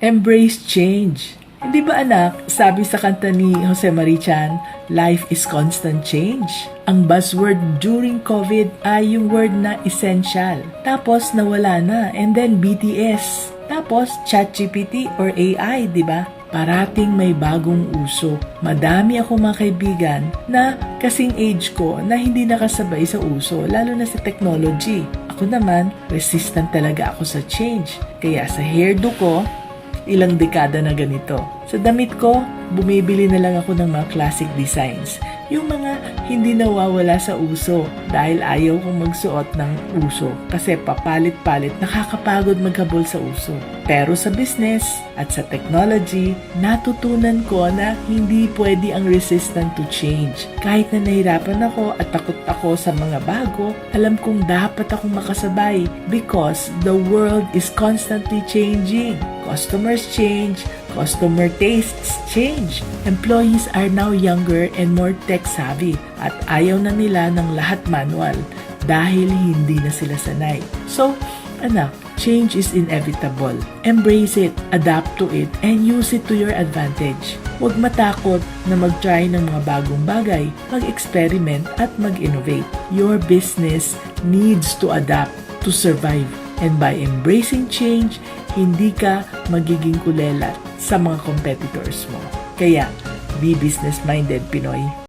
Embrace change. Hindi ba anak, sabi sa kanta ni Jose Marichan, life is constant change. Ang buzzword during COVID ay yung word na essential. Tapos nawala na, and then BTS. Tapos ChatGPT or AI, di ba? Parating may bagong uso. Madami ako mga kaibigan na kasing age ko na hindi nakasabay sa uso, lalo na sa technology. Ako naman, resistant talaga ako sa change. Kaya sa hairdo ko, ilang dekada na ganito. Sa damit ko, bumibili na lang ako ng mga classic designs. Yung mga hindi nawawala sa uso dahil ayaw kong magsuot ng uso kasi papalit-palit nakakapagod maghabol sa uso. Pero sa business at sa technology, natutunan ko na hindi pwede ang resistant to change. Kahit na nahirapan ako at takot ako sa mga bago, alam kong dapat akong makasabay because the world is constantly changing. Customers change, customer tastes change. Employees are now younger and more tech-savvy at ayaw na nila ng lahat manual dahil hindi na sila sanay. So, anak, change is inevitable. Embrace it, adapt to it, and use it to your advantage. Huwag matakot na mag-try ng mga bagong bagay, mag-experiment at mag-innovate. Your business needs to adapt to survive. And by embracing change, hindi ka magiging kulelat sa mga competitors mo. Kaya, be business-minded, Pinoy.